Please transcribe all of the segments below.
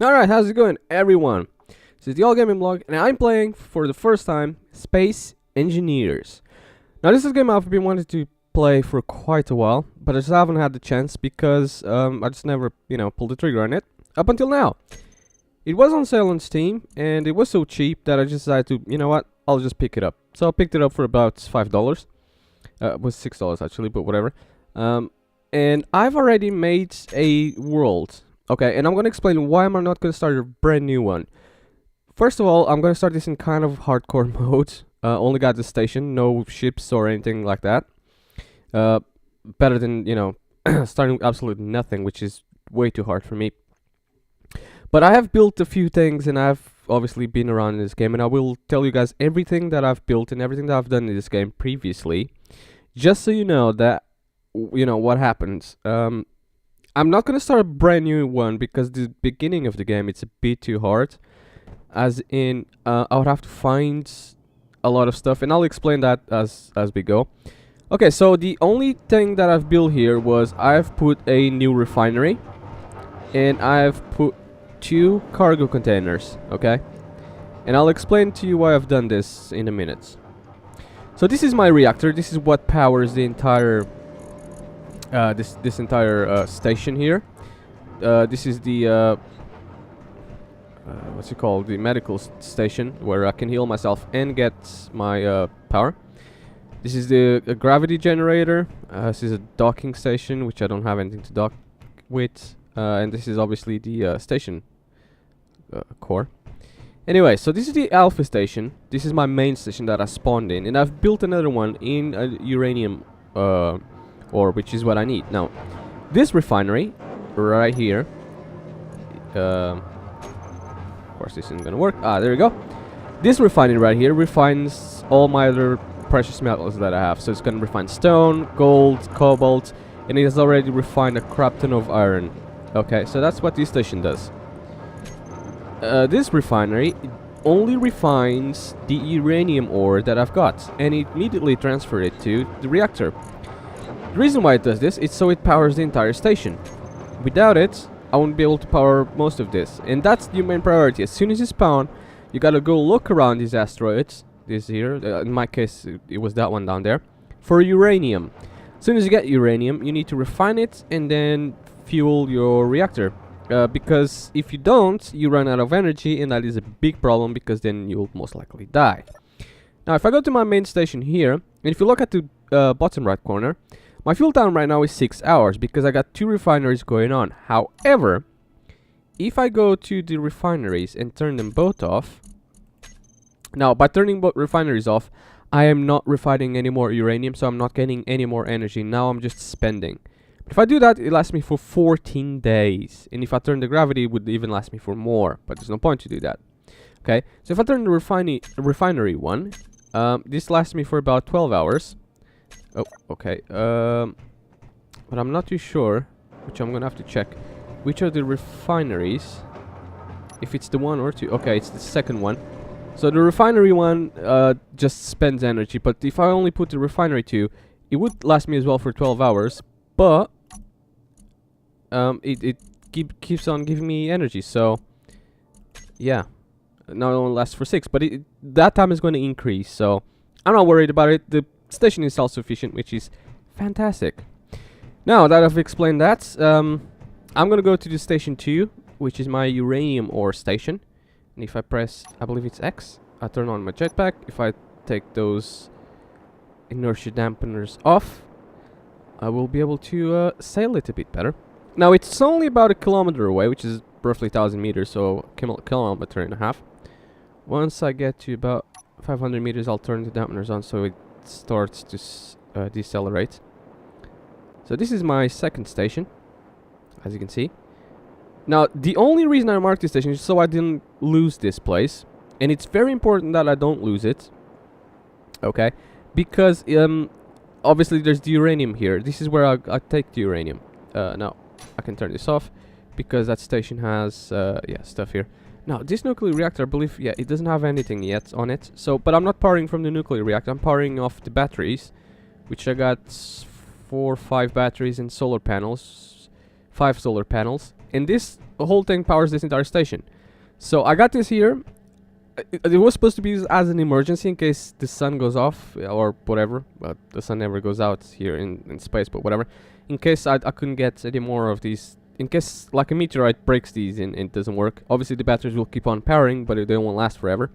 Alright, how's it going, everyone? This is the All Gaming Blog, and I'm playing for the first time Space Engineers. Now, this is a game I've been wanting to play for quite a while, but I just haven't had the chance because I just never, pulled the trigger on it up until now. It was on sale on Steam, and it was so cheap that I just decided to, you know what, I'll just pick it up. So I picked it up for about $5. It was $6 actually, but whatever. And I've already made a world. Okay, and I'm going to explain why I'm not going to start a brand new one. First of all, I'm going to start this in kind of hardcore mode. Only got the station, no ships or anything like that. Better than, starting with absolutely nothing, which is way too hard for me. But I have built a few things, and I've obviously been around in this game, and I will tell you guys everything that I've built and everything that I've done in this game previously, just so you know that, what happens. I'm not gonna start a brand new one because the beginning of the game it's a bit too hard. As in, I would have to find a lot of stuff, and I'll explain that as we go. Okay, so the only thing that I've built here was I've put a new refinery, and I've put 2 cargo containers. Okay, and I'll explain to you why I've done this in a minute. So this is my reactor. This is what powers the entire this entire station here. This is the what's it called? The medical station where I can heal myself and get my power. This is the gravity generator. This is a docking station, which I don't have anything to dock with. And this is obviously the station core. Anyway, so this is the alpha station. This is my main station that I spawned in, and I've built another one in uranium ore, which is what I need. Now, this refinery right here, of course this isn't gonna work. There we go. This refinery right here refines all my other precious metals that I have. So it's gonna refine stone, gold, cobalt, and it has already refined a crap ton of iron. Okay, so that's what this station does. This refinery only refines the uranium ore that I've got, and it immediately transfers it to the reactor. The reason why it does this is so it powers the entire station. Without it, I won't be able to power most of this. And that's the main priority. As soon as you spawn, you gotta go look around these asteroids. This here, in my case, it was that one down there, for uranium. As soon as you get uranium, you need to refine it and then fuel your reactor. Because if you don't, you run out of energy, and that is a big problem because then you'll most likely die. Now, if I go to my main station here, and if you look at the bottom right corner, my fuel time right now is 6 hours because I got 2 refineries going on. However, if I go to the refineries and turn them both off, now by turning both refineries off, I am not refining any more uranium, so I'm not getting any more energy. Now I'm just spending. If I do that, it lasts me for 14 days. And if I turn the gravity, it would even last me for more. But there's no point to do that. Okay, so if I turn the refinery one, this lasts me for about 12 hours. Oh, okay. But I'm not too sure, which I'm gonna have to check. Which are the refineries? If it's the 1 or 2. Okay, it's the second one. So the refinery one just spends energy. But if I only put the refinery 2, it would last me as well for 12 hours. But it keeps on giving me energy. So yeah, now it only lasts for 6. But that time is going to increase. So I'm not worried about it. The station is self-sufficient, which is fantastic. Now that I've explained that, I'm gonna go to the station 2, which is my uranium ore station. And if I press, I believe it's X, I turn on my jetpack. If I take those inertia dampeners off, I will be able to sail it a bit better. Now it's only about 1 kilometer away, which is roughly 1,000 meters, so kilometer and a half. Once I get to about 500 meters, I'll turn the dampeners on so it starts to decelerate. So this is my second station, as you can see. Now the only reason I marked this station is so I didn't lose this place, and it's very important that I don't lose it. Okay, because obviously there's the uranium here. This is where I take the uranium. Now I can turn this off because that station has yeah, stuff here. Now, this nuclear reactor, I believe, yeah, it doesn't have anything yet on it. So, but I'm not powering from the nuclear reactor. I'm powering off the batteries, which I got 4 or 5 batteries and solar panels, 5 solar panels. And this whole thing powers this entire station. So I got this here. It was supposed to be used as an emergency in case the sun goes off or whatever, but the sun never goes out here in space, but whatever. In case I couldn't get any more of these, in case like a meteorite breaks these and it doesn't work. Obviously the batteries will keep on powering, but they won't last forever.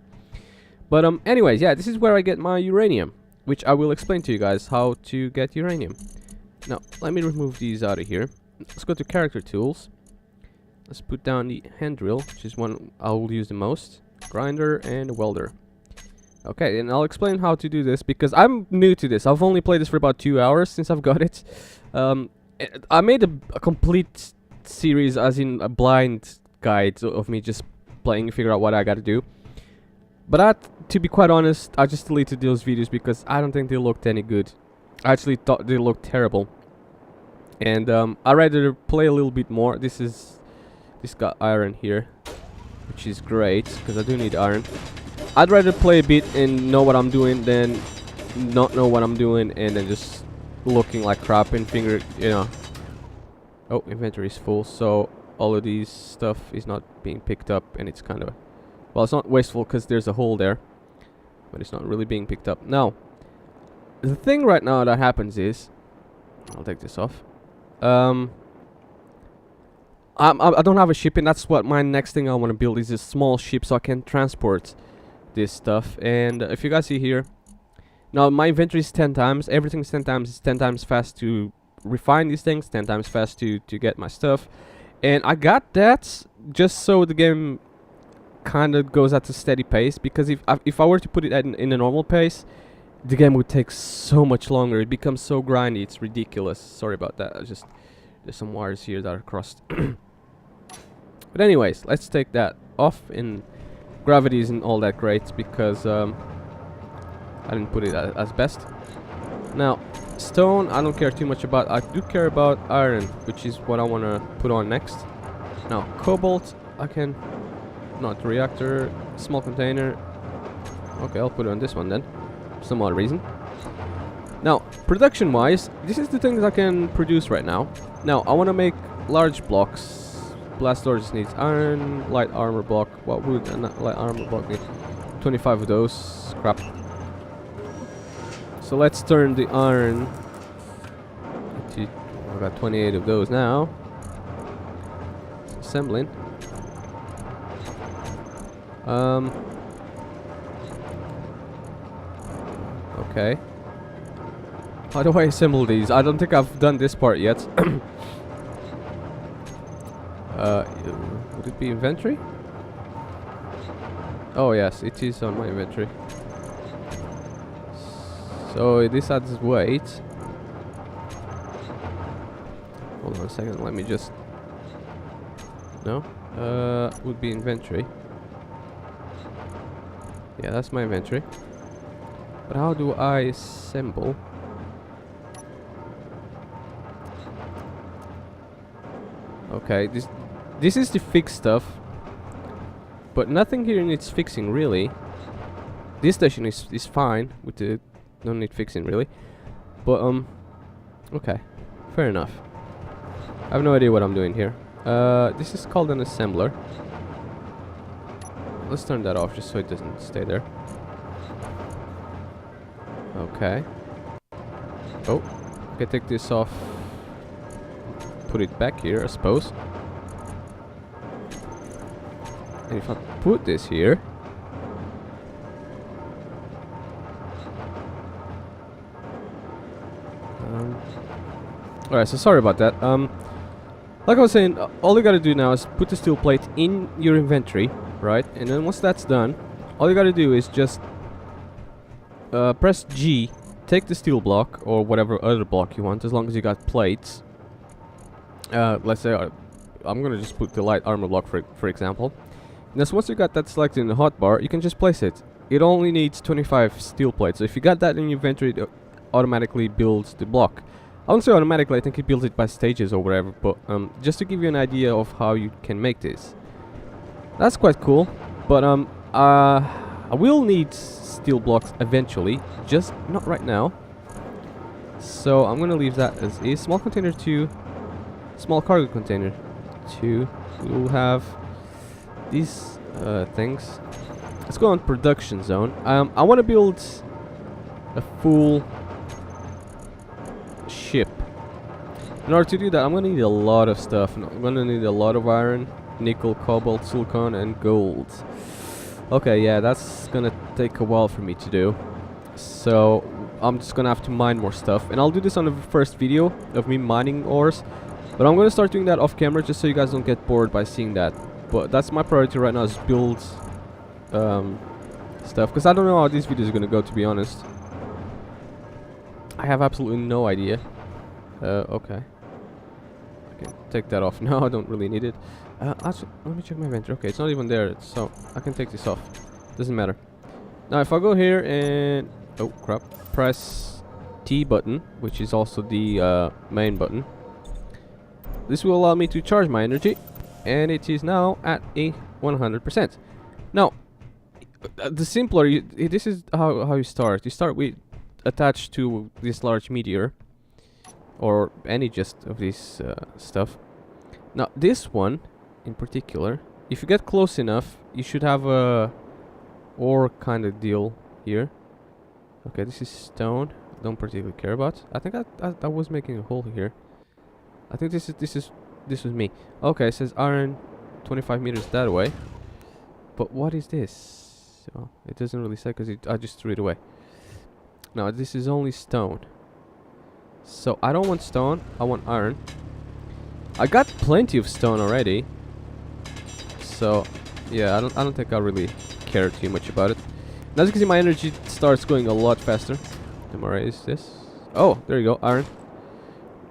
But anyways, yeah, this is where I get my uranium, which I will explain to you guys how to get uranium. Now, let me remove these out of here. Let's go to character tools. Let's put down the hand drill, which is one I will use the most. Grinder and welder. Okay, and I'll explain how to do this because I'm new to this. I've only played this for about 2 hours since I've got it. I made a complete series, as in a blind guide of me just playing, figure out what I gotta do. But to be quite honest, I just deleted those videos because I don't think they looked any good. I actually thought they looked terrible. And I'd rather play a little bit more. This got iron here, which is great because I do need iron. I'd rather play a bit and know what I'm doing than not know what I'm doing and then just looking like crap and figure, you know. Oh, inventory is full, so all of these stuff is not being picked up, and it's kind of, well, it's not wasteful because there's a hole there, but it's not really being picked up. Now, the thing right now that happens is, I'll take this off. I don't have a ship, and that's what my next thing I want to build is a small ship so I can transport this stuff. And if you guys see here, now my inventory is 10 times, everything's 10 times, it's 10 times fast to refine these things, 10 times fast to get my stuff. And I got that just so the game kind of goes at a steady pace, because if I were to put it in a normal pace, the game would take so much longer. It becomes so grindy, it's ridiculous. Sorry about that, there's some wires here that are crossed. But anyways, let's take that off. And gravity isn't all that great because I didn't put it as best. Now, stone I don't care too much about. I do care about iron, which is what I want to put on next. Now, cobalt I can, not reactor, small container. Okay, I'll put it on this one then, for some odd reason. Now, production wise, this is the things I can produce right now. Now, I want to make large blocks. Blast door just needs iron, light armor block. What would a light armor block need? 25 of those. Crap. So let's turn the iron to, I've got 28 of those now. Assembling. Okay. How do I assemble these? I don't think I've done this part yet. Would it be inventory? Oh yes, it is on my inventory. So this adds weight. Hold on a second, let me just... No? Would be inventory. Yeah, that's my inventory. But how do I assemble? Okay, this is the fixed stuff, but nothing here needs fixing really. This station is fine with the, don't need fixing really. But okay, fair enough. I have no idea what I'm doing here. This is called an assembler. Let's turn that off just so it doesn't stay there. Okay. Oh, I can take this off. Put it back here, I suppose. And if I put this here, alright, so sorry about that. Like I was saying, all you gotta do now is put the steel plate in your inventory, right? And then once that's done, all you gotta do is just press G, take the steel block or whatever other block you want, as long as you got plates. Let's say I'm gonna just put the light armor block for example. And just once you got that selected in the hotbar, you can just place it. It only needs 25 steel plates. So if you got that in your inventory, it automatically builds the block. I won't say automatically, I think it builds it by stages or whatever, but just to give you an idea of how you can make this. That's quite cool, but I will need steel blocks eventually, just not right now. So I'm gonna leave that as is. Small container 2, small cargo container 2, we will have these things. Let's go on production zone. I want to build a full ship. In order to do that, I'm gonna need a lot of stuff. I'm gonna need a lot of iron, nickel, cobalt, silicon, and gold. Okay, yeah, that's gonna take a while for me to do. So I'm just gonna have to mine more stuff, and I'll do this on the first video of me mining ores. But I'm gonna start doing that off camera, just so you guys don't get bored by seeing that. But that's my priority right now, is build stuff, because I don't know how these videos are gonna go, to be honest. I have absolutely no idea. Okay. I can take that off now. I don't really need it. Actually, let me check my inventory. Okay, it's not even there, so I can take this off. Doesn't matter. Now, if I go here and oh crap, press T button, which is also the main button. This will allow me to charge my energy, and it is now at a 100%. Now, the simpler this is how you start. You start with attached to this large meteor, or any just of this stuff. Now this one in particular, if you get close enough, you should have a ore kind of deal here. Okay, this is stone. Don't particularly care about. I think I was making a hole here. I think this was me. Okay, it says iron 25 meters that way. But what is this? Oh, it doesn't really say, because I just threw it away. Now this is only stone. So I don't want stone, I want iron. I got plenty of stone already. So yeah, I don't think I really care too much about it. And as you can see, my energy starts going a lot faster. Tomorrow is this. Oh, there you go, iron.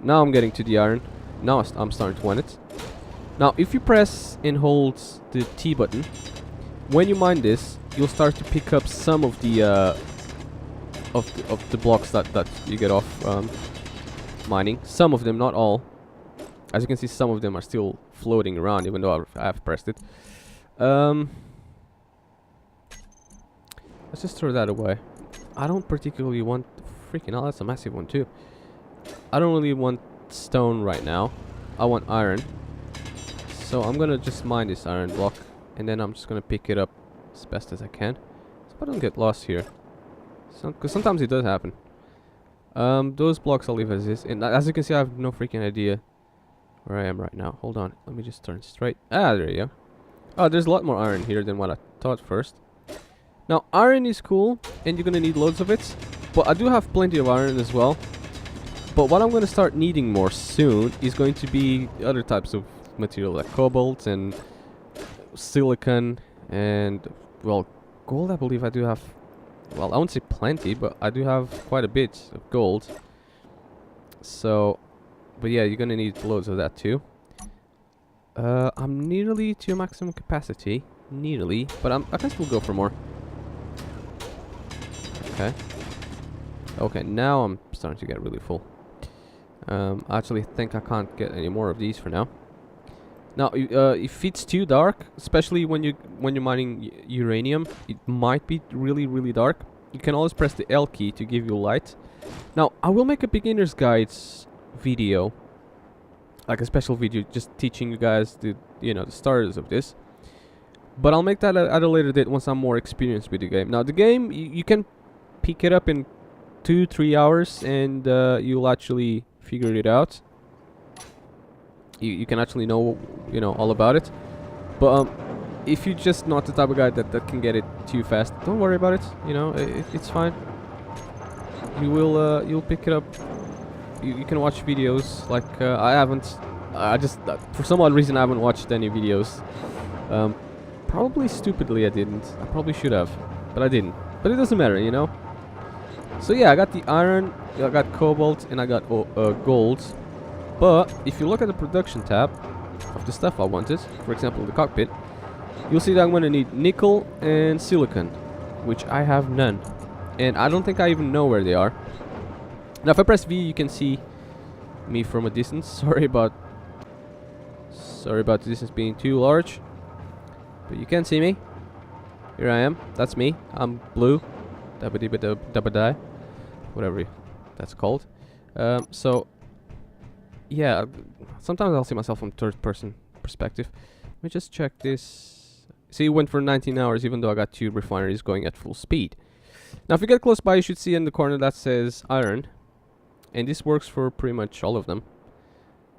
Now I'm getting to the iron. Now I'm starting to want it. Now if you press and hold the T button, when you mine this, you'll start to pick up some of the of the blocks that you get off mining. Some of them, not all. As you can see, some of them are still floating around, even though I've pressed it. Let's just throw that away. I don't particularly want... Freaking hell, that's a massive one too. I don't really want stone right now. I want iron. So I'm gonna just mine this iron block, and then I'm just gonna pick it up as best as I can, so I don't get lost here. Because sometimes it does happen. Those blocks I'll leave as is. And as you can see, I have no freaking idea where I am right now. Hold on, let me just turn straight. Ah, there you go. Oh, there's a lot more iron here than what I thought first. Now, iron is cool, and you're gonna need loads of it. But I do have plenty of iron as well. But what I'm gonna start needing more soon is going to be other types of material, like cobalt and silicon and, well, gold. I believe I do have... Well, I won't say plenty, but I do have quite a bit of gold. So, but yeah, you're gonna need loads of that too. I'm nearly to maximum capacity. Nearly, but I can still go for more. Okay. Okay, now I'm starting to get really full. I actually think I can't get any more of these for now. Now, if it's too dark, especially when you're mining uranium, it might be really dark. You can always press the L key to give you light. Now, I will make a beginner's guides video, like a special video, just teaching you guys the the starters of this. But I'll make that at a later date once I'm more experienced with the game. Now, the game you can pick it up in 2-3 hours, and you'll actually figure it out. You can actually know all about it. But if you're just not the type of guy that can get it too fast, don't worry about it. It's fine. You'll pick it up. You can watch videos like I just for some odd reason I haven't watched any videos. Probably stupidly I didn't. I probably should have, but I didn't. But it doesn't matter, So yeah, I got the iron, I got cobalt, and I got gold. But if you look at the production tab of the stuff I wanted, for example the cockpit, you'll see that I'm going to need nickel and silicon, which I have none. And I don't think I even know where they are. Now if I press V, you can see me from a distance. Sorry about the distance being too large, but you can see me. Here I am. That's me. I'm blue. Dabba-dibba-dabba-die. Whatever that's called. So yeah, sometimes I'll see myself from third person perspective. me just check this. See, it went for 19 hours even though I got 2 refineries going at full speed. Now if you get close by, you should see in the corner that says iron. And this works for pretty much all of them.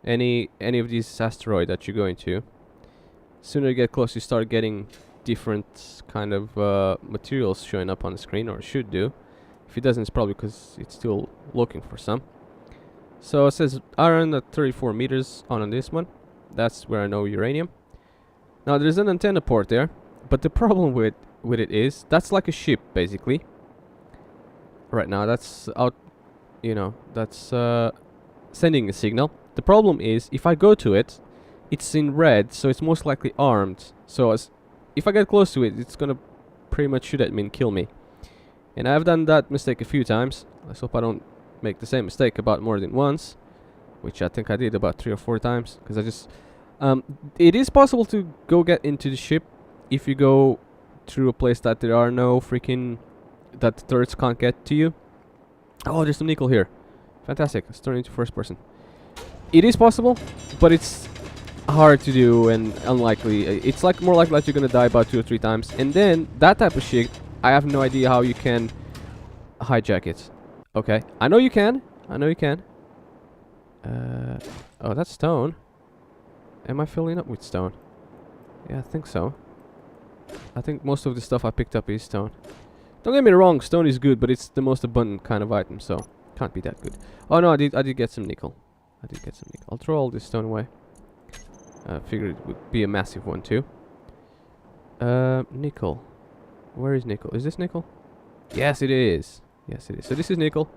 Any of these asteroid that you're going to. Sooner you get close, you start getting different kind of materials showing up on the screen, or should do. If it doesn't, it's probably because it's still looking for some. So it says iron at 34 meters on this one. That's where I know uranium. Now there's an antenna port there, but the problem with it is that's like a ship basically. Right now that's out, you know, that's sending a signal. The problem is if I go to it, it's in red, so it's most likely armed. So if I get close to it, it's gonna pretty much shoot at me and kill me. And I've done that mistake a few times. Let's hope I don't make the same mistake about more than once, which I think I did about 3 or 4 times, because I just it is possible to go get into the ship if you go through a place that there are no freaking, that the turrets can't get to you. Oh, there's some nickel here. Fantastic. Let's turn into first person. It is possible, but it's hard to do and unlikely. It's like more likely that you're gonna die about 2 or 3 times, and then that type of shit, I have no idea how you can hijack it. Okay, I know you can. I know you can. Oh, that's stone. Am I filling up with stone? Yeah, I think so. I think most of the stuff I picked up is stone. Don't get me wrong, stone is good, but it's the most abundant kind of item, so can't be that good. Oh no, I did get some nickel. I did get some nickel. I'll throw all this stone away. I figured it would be a massive one too. Nickel. Where is nickel? Is this nickel? Yes, it is. Yes, it is. So this is nickel.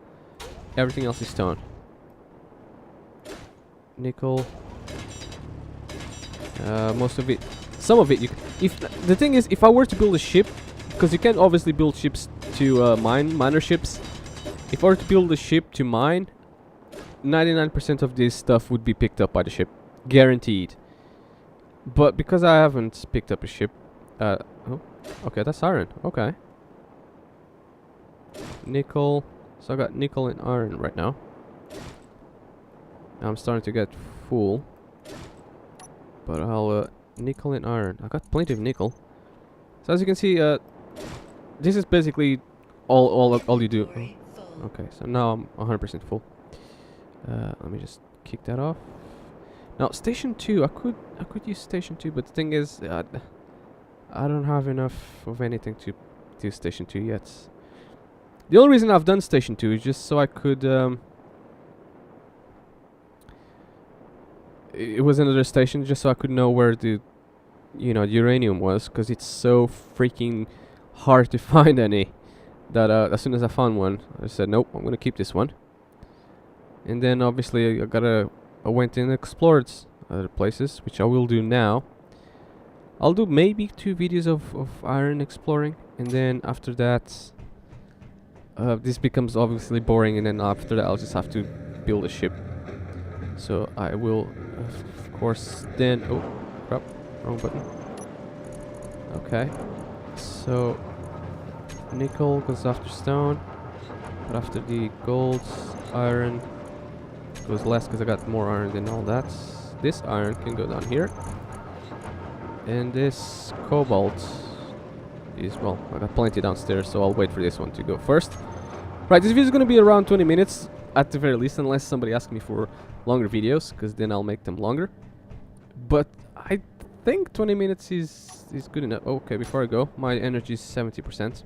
Everything else is stone. Nickel. Most of it. Some of it. If the thing is, if I were to build a ship, because you can obviously build ships to miner ships. If I were to build a ship to mine, 99% of this stuff would be picked up by the ship, guaranteed. But because I haven't picked up a ship, oh, okay, that's iron. Okay. Nickel. So I got nickel and iron right now. I'm starting to get full. But I'll nickel and iron. I got plenty of nickel. So as you can see, this is basically all you do. Oh, okay, so now I'm 100% full. Let me just kick that off. Now station 2, I could use station 2, but the thing is, I don't have enough of anything to do station 2 yet. The only reason I've done station 2 is just so I could it was another station just so I could know where the uranium was, because it's so freaking hard to find any that as soon as I found one, I said nope, I'm gonna keep this one. And then obviously I went and explored other places, which I will do now. I'll do maybe 2 videos of iron exploring, and then after that this becomes obviously boring, and then after that I'll just have to build a ship. So I will of course then, oh crap, wrong button. Okay, so nickel goes after stone, but after the gold, iron goes less because I got more iron than all that. This iron can go down here, and this cobalt is, well, I got plenty downstairs, so I'll wait for this one to go first. Right, this video is going to be around 20 minutes at the very least, unless somebody asks me for longer videos, because then I'll make them longer. But I think 20 minutes is good enough. Okay, before I go, my energy is 70%. So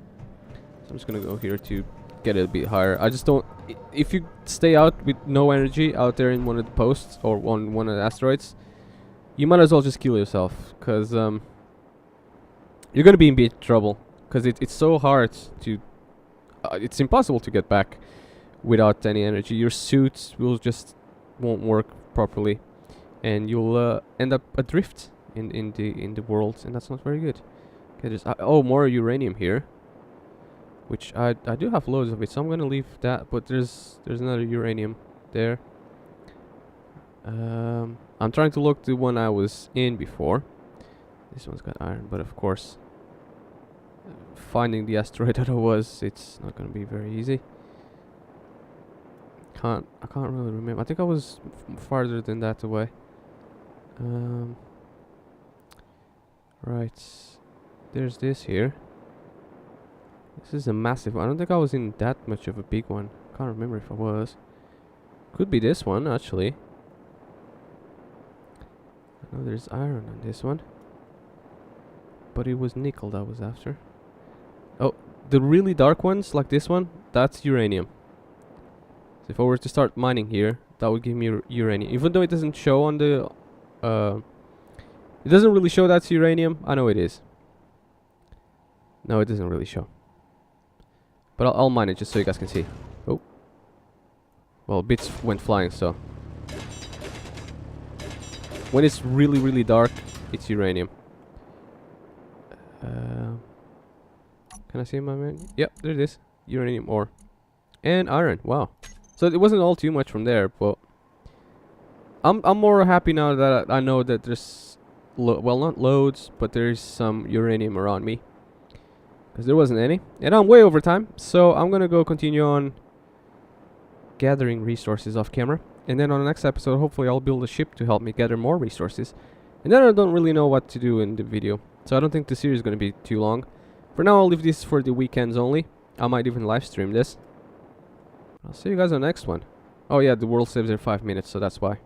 I'm just going to go here to get it a bit higher. I just don't... If you stay out with no energy out there in one of the posts or on one of the asteroids, you might as well just kill yourself, because you're going to be in big trouble, because it's so hard to... it's impossible to get back without any energy. Your suit will just won't work properly, and you'll end up adrift in the world, and that's not very good. Okay, there's oh, more uranium here, which I do have loads of it, so I'm gonna leave that. But there's another uranium there. I'm trying to look the one I was in before. This one's got iron, but of course, finding the asteroid that I was, it's not gonna be very easy. I can't really remember. I think I was farther than that away. Right. There's this here. This is a massive one. I don't think I was in that much of a big one. Can't remember if I was. Could be this one, actually. I know there's iron on this one. But it was nickel that was after. Oh, the really dark ones, like this one, that's uranium. So if I were to start mining here, that would give me uranium. Even though it doesn't show on the... it doesn't really show that's uranium. I know it is. No, it doesn't really show. But I'll mine it just so you guys can see. Oh. Well, bits went flying, so... When it's really, really dark, it's uranium. Can I see my man? Yep, there it is. Uranium ore. And iron. Wow. So it wasn't all too much from there, but... I'm more happy now that I know that there's... well, not loads, but there's some uranium around me. Because there wasn't any. And I'm way over time, so I'm gonna go continue on gathering resources off camera. And then on the next episode, hopefully I'll build a ship to help me gather more resources. And then I don't really know what to do in the video. So I don't think the series is gonna be too long. For now, I'll leave this for the weekends only. I might even live stream this. I'll see you guys on the next one. Oh yeah, the world saves in 5 minutes, so that's why.